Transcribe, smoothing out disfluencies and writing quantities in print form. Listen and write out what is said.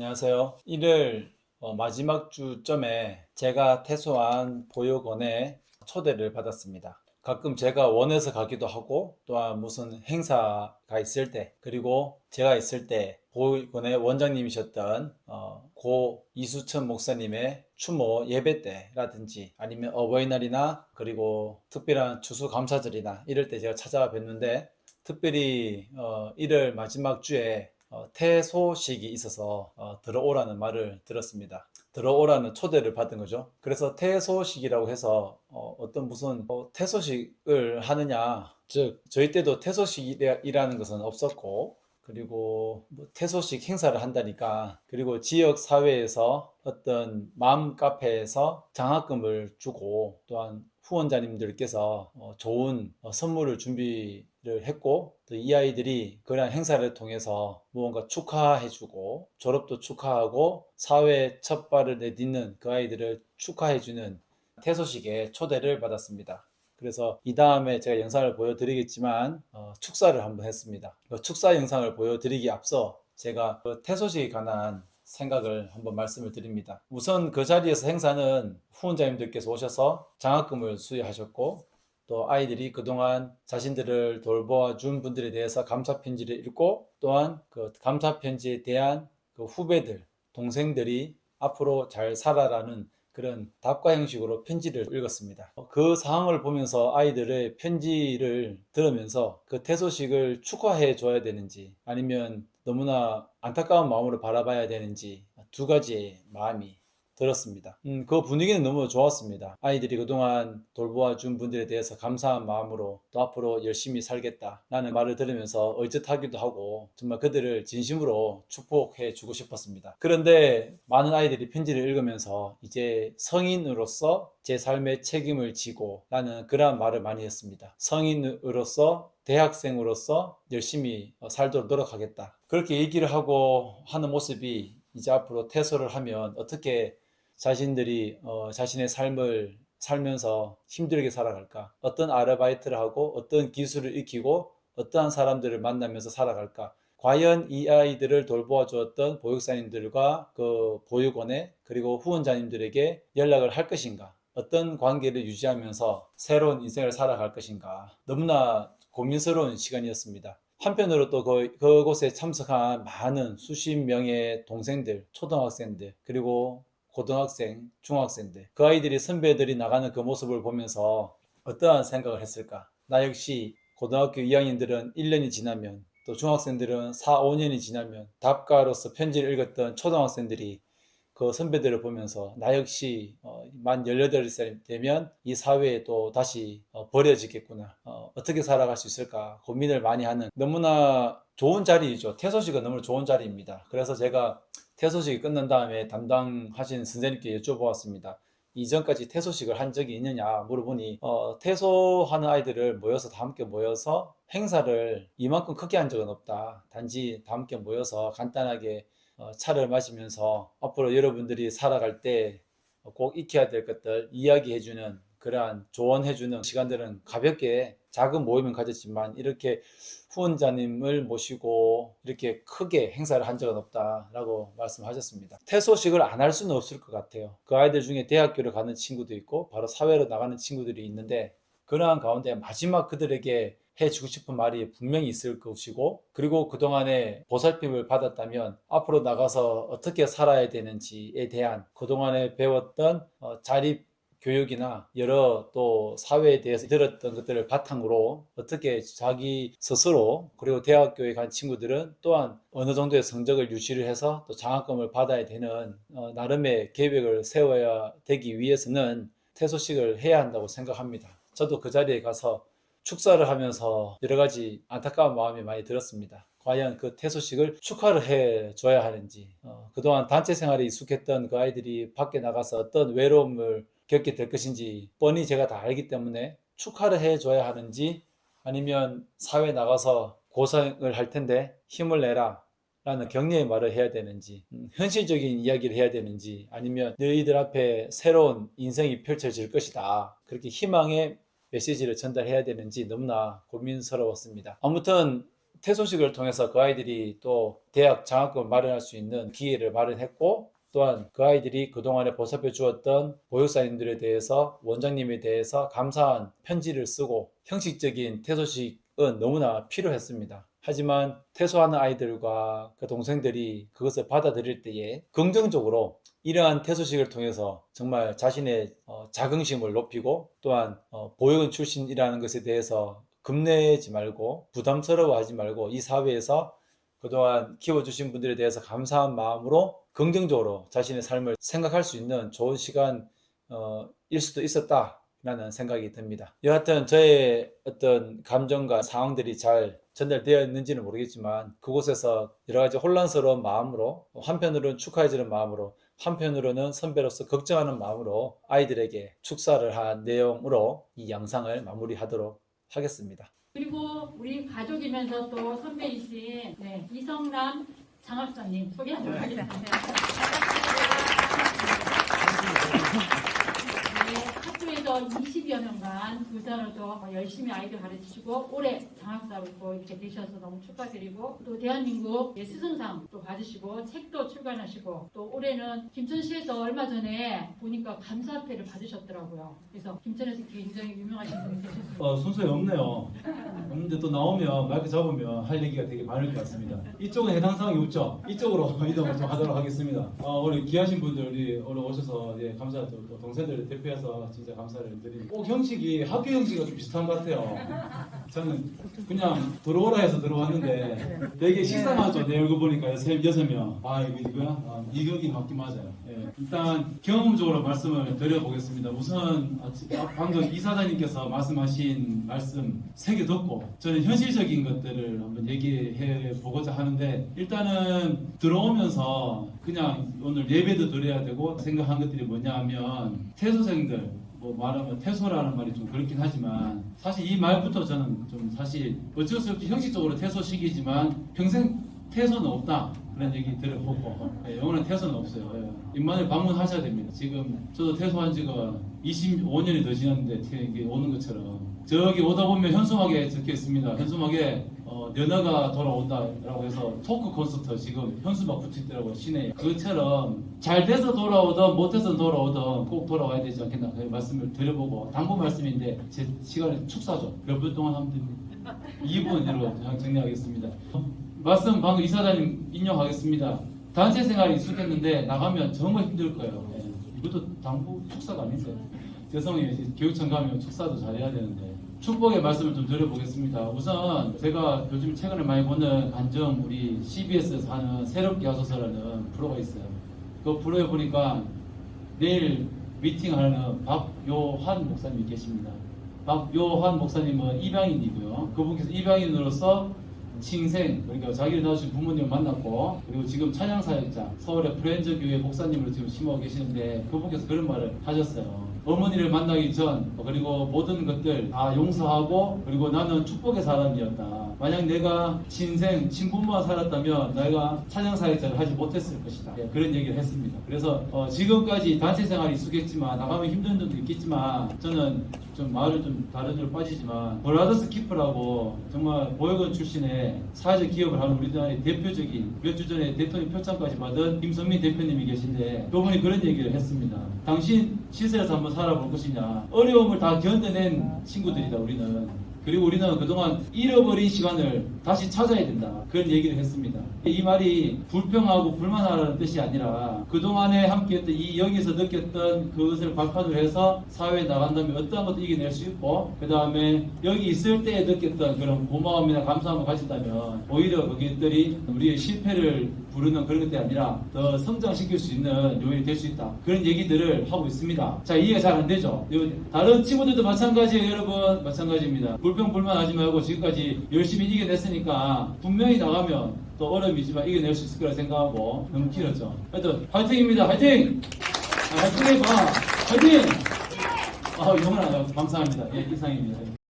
안녕하세요. 1월 마지막 주점에 제가 퇴소한 보육원에 초대를 받았습니다. 가끔 제가 원해서 가기도 하고 또한 무슨 행사가 있을 때 그리고 제가 있을 때 보육원의 원장님이셨던 고 이수천 목사님의 추모 예배 때라든지 아니면 어버이날이나 그리고 특별한 추수감사절이나 이럴 때 제가 찾아와 뵀는데 특별히 1월 마지막 주에 퇴소식이 있어서 들어오라는 말을 들었습니다. 들어오라는 초대를 받은 거죠. 그래서 퇴소식이라고 해서 어떤 무슨 퇴소식을 하느냐, 즉 저희 때도 퇴소식이라는 것은 없었고, 그리고 뭐 퇴소식 행사를 한다니까, 그리고 지역 사회에서 어떤 마음 카페에서 장학금을 주고 또한 후원자님들께서 좋은 선물을 준비를 했고 또 이 아이들이 그런 행사를 통해서 무언가 축하해주고 졸업도 축하하고 사회에 첫 발을 내딛는 그 아이들을 축하해주는 퇴소식에 초대를 받았습니다. 그래서 이 다음에 제가 영상을 보여드리겠지만 축사를 한번 했습니다. 그 축사 영상을 보여드리기 앞서 제가 그 퇴소식에 관한 생각을 한번 말씀을 드립니다. 우선 그 자리에서 행사는 후원자님들께서 오셔서 장학금을 수여하셨고 또 아이들이 그동안 자신들을 돌보아 준 분들에 대해서 감사 편지를 읽고 또한 그 감사 편지에 대한 그 후배들, 동생들이 앞으로 잘 살아라는 그런 답가 형식으로 편지를 읽었습니다. 그 상황을 보면서 아이들의 편지를 들으면서 그 퇴소식을 축하해 줘야 되는지 아니면 너무나 안타까운 마음으로 바라봐야 되는지 두 가지의 마음이 들었습니다. 그 분위기는 너무 좋았습니다. 아이들이 그동안 돌보아 준 분들에 대해서 감사한 마음으로 또 앞으로 열심히 살겠다라는 말을 들으면서 의젓하기도 하고 정말 그들을 진심으로 축복해 주고 싶었습니다. 그런데 많은 아이들이 편지를 읽으면서 이제 성인으로서 제 삶의 책임을 지고 라는 그러한 말을 많이 했습니다. 성인으로서 대학생으로서 열심히 살도록 노력하겠다. 그렇게 얘기를 하고 하는 모습이 이제 앞으로 퇴소를 하면 어떻게 자신들이 자신의 삶을 살면서 힘들게 살아갈까? 어떤 아르바이트를 하고 어떤 기술을 익히고 어떠한 사람들을 만나면서 살아갈까? 과연 이 아이들을 돌보아 주었던 보육사님들과 그 보육원에 그리고 후원자님들에게 연락을 할 것인가? 어떤 관계를 유지하면서 새로운 인생을 살아갈 것인가? 너무나 고민스러운 시간이었습니다. 한편으로 또 그곳에 참석한 많은 수십 명의 동생들, 초등학생들, 그리고 고등학생, 중학생들, 그 아이들이 선배들이 나가는 그 모습을 보면서 어떠한 생각을 했을까? 나 역시 고등학교 2학년들은 1년이 지나면 또 중학생들은 4, 5년이 지나면 답가로서 편지를 읽었던 초등학생들이 그 선배들을 보면서 나 역시 만 18살이 되면 이 사회에 또 다시 버려지겠구나. 어떻게 살아갈 수 있을까 고민을 많이 하는 너무나 좋은 자리이죠. 퇴소식은 너무 좋은 자리입니다. 그래서 제가 퇴소식이 끝난 다음에 담당하신 선생님께 여쭤보았습니다. 이전까지 퇴소식을 한 적이 있느냐 물어보니 퇴소하는 아이들을 모여서 다 함께 모여서 행사를 이만큼 크게 한 적은 없다. 단지 다 함께 모여서 간단하게 차를 마시면서 앞으로 여러분들이 살아갈 때 꼭 익혀야 될 것들 이야기해주는 그러한 조언해주는 시간들은 가볍게 작은 모임은 가졌지만 이렇게 후원자님을 모시고 이렇게 크게 행사를 한 적은 없다라고 말씀하셨습니다. 퇴소식을 안 할 수는 없을 것 같아요. 그 아이들 중에 대학교를 가는 친구도 있고 바로 사회로 나가는 친구들이 있는데 그러한 가운데 마지막 그들에게 해주고 싶은 말이 분명히 있을 것이고 그리고 그동안에 보살핌을 받았다면 앞으로 나가서 어떻게 살아야 되는지에 대한 그동안에 배웠던 자립 교육이나 여러 또 사회에 대해서 들었던 것들을 바탕으로 어떻게 자기 스스로 그리고 대학교에 간 친구들은 또한 어느 정도의 성적을 유지를 해서 또 장학금을 받아야 되는 나름의 계획을 세워야 되기 위해서는 퇴소식을 해야 한다고 생각합니다. 저도 그 자리에 가서 축사를 하면서 여러 가지 안타까운 마음이 많이 들었습니다. 과연 그 퇴소식을 축하를 해줘야 하는지 그동안 단체 생활에 익숙했던 그 아이들이 밖에 나가서 어떤 외로움을 겪게 될 것인지 뻔히 제가 다 알기 때문에 축하를 해줘야 하는지 아니면 사회 나가서 고생을 할 텐데 힘을 내라 라는 격려의 말을 해야 되는지 현실적인 이야기를 해야 되는지 아니면 너희들 앞에 새로운 인생이 펼쳐질 것이다 그렇게 희망의 메시지를 전달해야 되는지 너무나 고민스러웠습니다. 아무튼 퇴소식을 통해서 그 아이들이 또 대학 장학금을 마련할 수 있는 기회를 마련했고, 또한 그 아이들이 그동안에 보살펴 주었던 보육사님들에 대해서, 원장님에 대해서 감사한 편지를 쓰고, 형식적인 퇴소식은 너무나 필요했습니다. 하지만 퇴소하는 아이들과 그 동생들이 그것을 받아들일 때에 긍정적으로 이러한 퇴소식을 통해서 정말 자신의 자긍심을 높이고, 또한 보육원 출신이라는 것에 대해서 겁내지 말고 부담스러워하지 말고 이 사회에서 그동안 키워주신 분들에 대해서 감사한 마음으로 긍정적으로 자신의 삶을 생각할 수 있는 좋은 시간일 수도 있었다라는 생각이 듭니다. 여하튼 저의 어떤 감정과 상황들이 잘 전달되어 있는지는 모르겠지만, 그곳에서 여러 가지 혼란스러운 마음으로, 한편으로는 축하해주는 마음으로, 한편으로는 선배로서 걱정하는 마음으로 아이들에게 축사를 한 내용으로 이 영상을 마무리하도록 하겠습니다. 그리고 우리 가족이면서 또 선배이신 이성남 장학사님 소개하도록 하겠습니다. 학교에서 20여 년간 교사로도 열심히 아이들 가르치시고 올해 장학사로 또 이렇게 되셔서 너무 축하드리고, 또 대한민국 스승상 또 받으시고 책도 출간하시고, 또 올해는 김천시에서 얼마 전에 보니까 감사패를 받으셨더라고요. 그래서 김천에서 굉장히 유명하신 분이 되셨습니다. 순서에 없네요. 없는데 또 나오면 마이크 잡으면 할 얘기가 되게 많을 것 같습니다. 이쪽은 해당 사항이 없죠? 이쪽으로 이동을 좀 하도록 하겠습니다. 오늘 귀하신 분들이 오늘 오셔서 감사, 또 동생들을 대표해서 진짜 감사를 드립니다. 꼭 형식이 학교 형식과 좀 비슷한 것 같아요. 저는 그냥 들어오라 해서 들어왔는데 되게 식상하죠. 내 얼굴 보니까 6명. 아, 이거야? 이격이 맞긴 맞아요. 일단 경험적으로 말씀을 드려보겠습니다. 우선 방금 이사장님께서 말씀하신 말씀 새겨 듣고 저는 현실적인 것들을 한번 얘기해 보고자 하는데, 일단은 들어오면서 그냥 오늘 예배도 드려야 되고 생각한 것들이 뭐냐 하면, 퇴소생들, 말하면 퇴소라는 말이 좀 그렇긴 하지만 사실 이 말부터 저는 좀 사실 어쩔 수 없이 형식적으로 퇴소식이지만 평생 퇴소는 없다, 그런 얘기 들어보고 영원한 퇴소는 없어요. 임만을 방문하셔야 됩니다. 지금 저도 퇴소한 지가 25년이 더 지났는데 오는 것처럼 저기 오다 보면 현수막에 적혀 있습니다. 현수막에 연하가 돌아온다라고 해서 토크 콘서트 지금 현수막 붙여있더라고요, 시내에. 그것처럼 잘 돼서 돌아오든 못해서 돌아오든 꼭 돌아와야 되지 않겠나, 그 말씀을 드려보고, 당부 말씀인데 제 시간에 축사죠. 몇 분 동안 하면 됩니다. 2분으로 정리하겠습니다. 말씀 방금 이사장님 인용하겠습니다. 단체 생활이 익숙했는데 나가면 정말 힘들 거예요. 이것도 당부 축사가 아닌데, 죄송해요. 교육청 가면 축사도 잘해야 되는데 축복의 말씀을 좀 드려보겠습니다. 우선 제가 요즘 최근에 많이 보는 간정, 우리 CBS에서 하는 새롭게 하소서라는 프로가 있어요. 그 프로에 보니까 내일 미팅하는 박요한 목사님이 계십니다. 박요한 목사님은 입양인이고요. 그분께서 입양인으로서 칭생, 그러니까 자기를 낳으신 부모님을 만났고, 그리고 지금 찬양사역자 서울의 프렌즈 교회 목사님으로 지금 심어가고 계시는데, 그분께서 그런 말을 하셨어요. 어머니를 만나기 전, 그리고 모든 것들 다 용서하고, 그리고 나는 축복의 사람이었다. 만약 내가 친생, 친부모와 살았다면 내가 찬양사역자를 하지 못했을 것이다. 그런 얘기를 했습니다. 그래서 지금까지 단체 생활이 익숙했지만 나가면 힘든 점도 있겠지만, 저는 좀 말을 좀 다른 데로 빠지지만 브라더스 키프라고 정말 보육원 출신의 사회적 기업을 하는 우리나라의 대표적인, 몇 주 전에 대통령 표창까지 받은 김선민 대표님이 계신데, 그분이 그런 얘기를 했습니다. 당신 시설에서 한번 살아볼 것이냐. 어려움을 다 견뎌낸 친구들이다, 우리는. 그리고 우리는 그동안 잃어버린 시간을 다시 찾아야 된다, 그런 얘기를 했습니다. 이 말이 불평하고 불만하라는 뜻이 아니라 그동안에 함께했던 이 여기서 느꼈던 그것을 발판으로 해서 사회에 나간다면 어떠한 것도 이겨낼 수 있고, 그 다음에 여기 있을 때 느꼈던 그런 고마움이나 감사함을 가진다면 오히려 그것들이 우리의 실패를 부르는 그런 것들이 아니라 더 성장시킬 수 있는 요인이 될 수 있다, 그런 얘기들을 하고 있습니다. 자, 이해가 잘 안 되죠? 다른 친구들도 마찬가지예요, 여러분. 마찬가지입니다. 불평불만하지 말고 지금까지 열심히 이겨냈으니까 분명히 나가면 또 어려움이지만 이겨낼 수 있을 거라 생각하고 너무 길었죠. 하여튼 화이팅입니다. 화이팅! 화이팅 해봐. 화이팅! 영원하다. 감사합니다. 이상입니다.